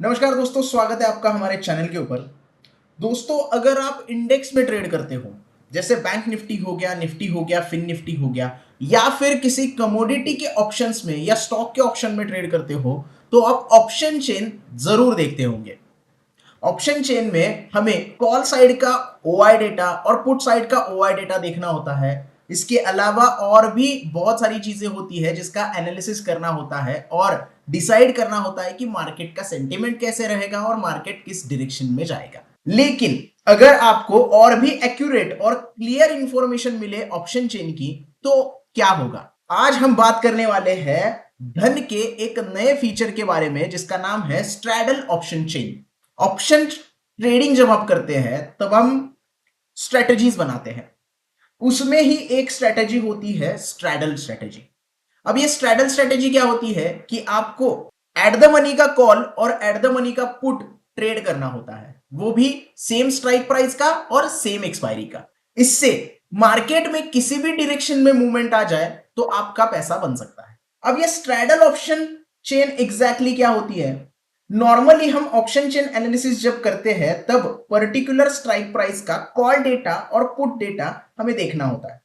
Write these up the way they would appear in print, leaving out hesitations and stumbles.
नमस्कार दोस्तों, स्वागत है आपका हमारे चैनल के ऊपर। दोस्तों, अगर आप इंडेक्स में ट्रेड करते हो, जैसे बैंक निफ्टी हो गया, फिन निफ्टी हो गया, या फिर किसी कमोडिटी के ऑप्शंस में या स्टॉक के ऑप्शन में ट्रेड करते हो, तो आप ऑप्शन चेन जरूर देखते होंगे। ऑप्शन चेन में हमें कॉल साइड का ओआई डेटा और पुट साइड का ओआई डेटा देखना होता है। इसके अलावा और भी बहुत सारी चीजें होती है जिसका एनालिसिस करना होता है और डिसाइड करना होता है कि मार्केट का सेंटीमेंट कैसे रहेगा और मार्केट किस डायरेक्शन में जाएगा। लेकिन अगर आपको और भी एक्यूरेट और क्लियर इंफॉर्मेशन मिले ऑप्शन चेन की, तो क्या होगा? आज हम बात करने वाले हैं धन के एक नए फीचर के बारे में जिसका नाम है straddle option chain. Option trading जब आप करते हैं तब हम स्ट्रेटजीज बनाते हैं। उसमें ही एक स्ट्रेटजी होती है स्ट्रैडल स्ट्रेटजी। अब ये स्ट्रैडल स्ट्रेटजी क्या होती है कि आपको एट द मनी का कॉल और एट द मनी का पुट ट्रेड करना होता है, वो भी सेम स्ट्राइक प्राइस का और सेम एक्सपायरी का। इससे मार्केट में किसी भी डायरेक्शन में मूवमेंट आ जाए तो आपका पैसा बन सकता है। अब ये स्ट्रैडल ऑप्शन चेन एग्जैक्टली क्या होती है? नॉर्मली हम ऑप्शन चेन एनालिसिस जब करते हैं तब पर्टिकुलर स्ट्राइक प्राइस का कॉल डेटा और पुट डेटा हमें देखना होता है।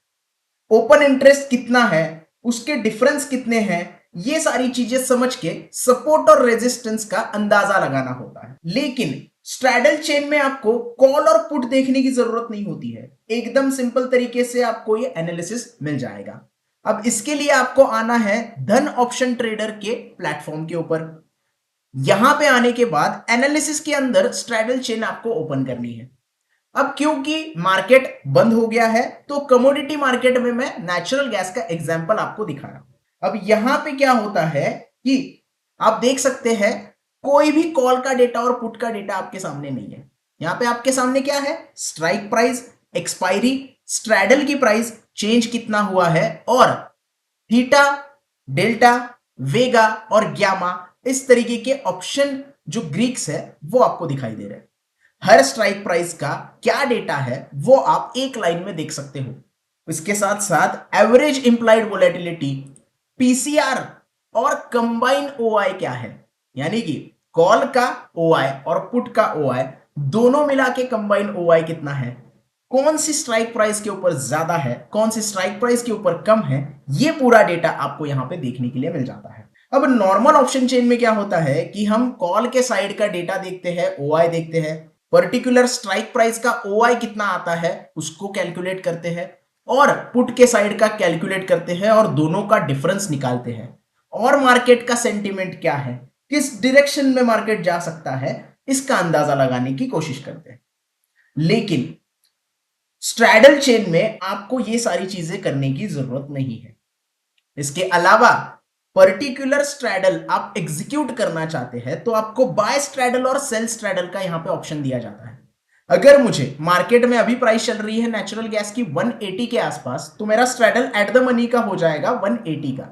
ओपन इंटरेस्ट कितना है, उसके डिफरेंस कितने हैं, ये सारी चीजें समझ के सपोर्ट और रेजिस्टेंस का अंदाजा लगाना होता है। लेकिन स्ट्रैडल चेन में आपको कॉल और पुट देखने की जरूरत नहीं होती है। एकदम सिंपल तरीके से आपको ये एनालिसिस मिल जाएगा। अब इसके लिए आपको आना है धन ऑप्शन ट्रेडर के प्लेटफॉर्म के ऊपर। यहां पे आने के बाद एनालिसिस के अंदर स्ट्रैडल चेन आपको ओपन करनी है। अब क्योंकि मार्केट बंद हो गया है तो कमोडिटी मार्केट में मैं नेचुरल गैस का एग्जांपल आपको दिखा रहा हूं। अब यहां पे क्या होता है कि आप देख सकते हैं कोई भी कॉल का डेटा और पुट का डेटा आपके सामने नहीं है। यहां पे आपके सामने क्या है? स्ट्राइक प्राइस, एक्सपायरी, स्ट्रैडल की प्राइस चेंज कितना हुआ है और थीटा, डेल्टा, वेगा और ग्यामा, इस तरीके के ऑप्शन जो ग्रीक्स है वो आपको दिखाई दे रहे हैं। हर स्ट्राइक प्राइस का क्या डेटा है वो आप एक लाइन में देख सकते हो। इसके साथ साथ एवरेज इंप्लाइड वोलेटिलिटी, पीसीआर और कंबाइन ओआई क्या है, यानी कि कॉल का ओआई और पुट का ओआई दोनों मिला के कंबाइन ओआई कितना है, कौन सी स्ट्राइक प्राइस के ऊपर ज्यादा है, कौन सी स्ट्राइक प्राइस के ऊपर कम है, ये पूरा डेटा आपको यहां पे देखने के लिए मिल जाता है। अब नॉर्मल ऑप्शन चेन में क्या होता है कि हम कॉल के साइड का डेटा देखते हैं, ओआई देखते हैं, पर्टिकुलर स्ट्राइक प्राइस का ओआई कितना आता है उसको कैलकुलेट करते हैं और पुट के साइड का कैलकुलेट करते हैं और दोनों का डिफरेंस निकालते हैं और मार्केट का सेंटीमेंट क्या है, किस डायरेक्शन में मार्केट जा सकता है, इसका अंदाजा लगाने की कोशिश करते हैं। लेकिन स्ट्रैडल चेन में आपको ये सारी चीजें करने की जरूरत नहीं है। इसके अलावा पर्टिकुलर स्ट्रैडल आप एग्जीक्यूट करना चाहते हैं तो आपको बाय स्ट्रैडल और सेल स्ट्रैडल का यहां पे ऑप्शन दिया जाता है। अगर मुझे मार्केट में अभी प्राइस चल रही है नेचुरल गैस की 180 के आसपास, तो मेरा स्ट्रैडल एट द मनी का हो जाएगा 180 का।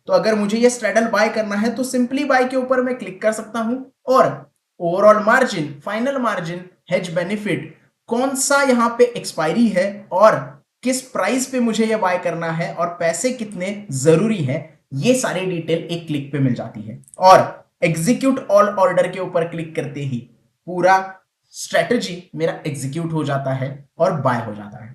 तो अगर मुझे ये स्ट्रैडल बाय करना है तो सिंपली बाय के ऊपर मैं क्लिक कर सकता हूं और overall margin, final margin, hedge benefit, कौन सा यहां पे एक्सपायरी है और किस प्राइस पे मुझे ये बाय करना है और पैसे कितने जरूरी है, ये सारी डिटेल एक क्लिक पे मिल जाती है। और एग्जीक्यूट ऑल ऑर्डर के ऊपर क्लिक करते ही पूरा स्ट्रेटजी मेरा एग्जीक्यूट हो जाता है और बाय हो जाता है।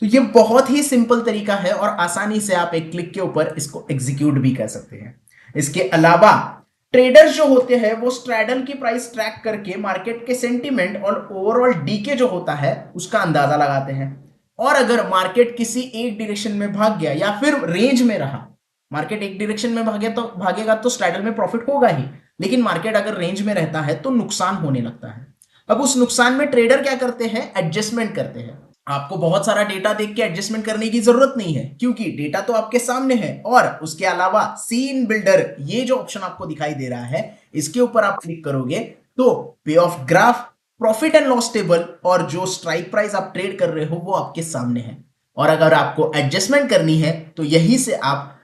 तो ये बहुत ही सिंपल तरीका है और आसानी से आप एक क्लिक के ऊपर इसको एग्जीक्यूट भी कर सकते हैं। इसके अलावा ट्रेडर्स जो होते हैं वो स्ट्रैडल की प्राइस ट्रैक करके मार्केट के सेंटीमेंट और ओवरऑल डीके जो होता है उसका अंदाजा लगाते हैं। और अगर मार्केट किसी एक डायरेक्शन में भाग गया या फिर रेंज में रहा, मार्केट एक डायरेक्शन में भागेगा तो स्ट्रैडल में प्रॉफिट होगा ही, लेकिन मार्केट अगर रेंज में रहता है तो नुकसान होने लगता है। अब उस नुकसान में ट्रेडर क्या करते हैं? एडजस्टमेंट करते हैं। आपको बहुत सारा डेटा देख के एडजस्टमेंट करने की जरूरत नहीं है क्योंकि डेटा तो आपके सामने है। और उसके अलावा सीन बिल्डर, ये जो ऑप्शन आपको दिखाई दे रहा है, इसके ऊपर आप क्लिक करोगे तो पे of graph, profit and loss table और जो स्ट्राइक प्राइस आप ट्रेड कर रहे हो वो आपके सामने है। और अगर आपको एडजस्टमेंट करनी है तो यहीं से आप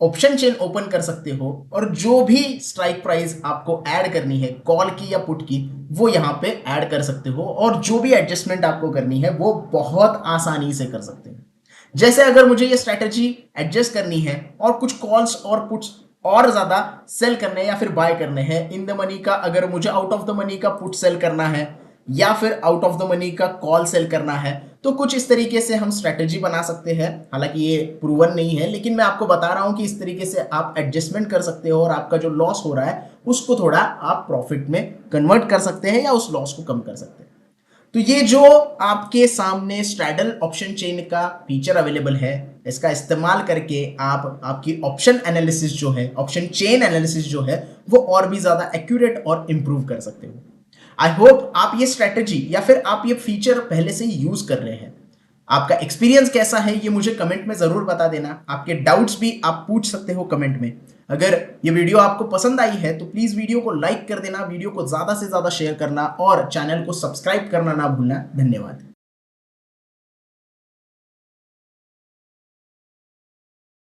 ऑप्शन चेन ओपन कर सकते हो और जो भी स्ट्राइक प्राइस आपको ऐड करनी है कॉल की या पुट की, वो यहां पे ऐड कर सकते हो और जो भी एडजस्टमेंट आपको करनी है वो बहुत आसानी से कर सकते हैं। जैसे अगर मुझे ये स्ट्रेटजी एडजस्ट करनी है और कुछ कॉल्स और पुट्स और ज्यादा सेल करने हैं या फिर बाय करने हैं। इन द मनी का अगर मुझे आउट ऑफ द मनी का पुट सेल करना है या फिर आउट ऑफ द मनी का कॉल सेल करना है, तो कुछ इस तरीके से हम स्ट्रेटेजी बना सकते हैं। हालांकि ये प्रूवन नहीं है, लेकिन मैं आपको बता रहा हूं कि इस तरीके से आप एडजस्टमेंट कर सकते हो और आपका जो लॉस हो रहा है उसको थोड़ा आप प्रॉफिट में कन्वर्ट कर सकते हैं या उस लॉस को कम कर सकते हैं। तो ये जो आपके सामने स्ट्रैडल ऑप्शन चेन का फीचर अवेलेबल है, इसका इस्तेमाल करके आप आपकी ऑप्शन एनालिसिस जो है, ऑप्शन चेन एनालिसिस जो है, वो और भी ज्यादा एक्यूरेट और इंप्रूव कर सकते हो। आई होप आप ये स्ट्रेटेजी या फिर आप ये फीचर पहले से ही यूज कर रहे हैं। आपका एक्सपीरियंस कैसा है ये मुझे कमेंट में जरूर बता देना। आपके डाउट्स भी आप पूछ सकते हो कमेंट में। अगर ये वीडियो आपको पसंद आई है तो प्लीज वीडियो को लाइक कर देना, वीडियो को ज्यादा से ज्यादा शेयर करना और चैनल को सब्सक्राइब करना ना भूलना। धन्यवाद।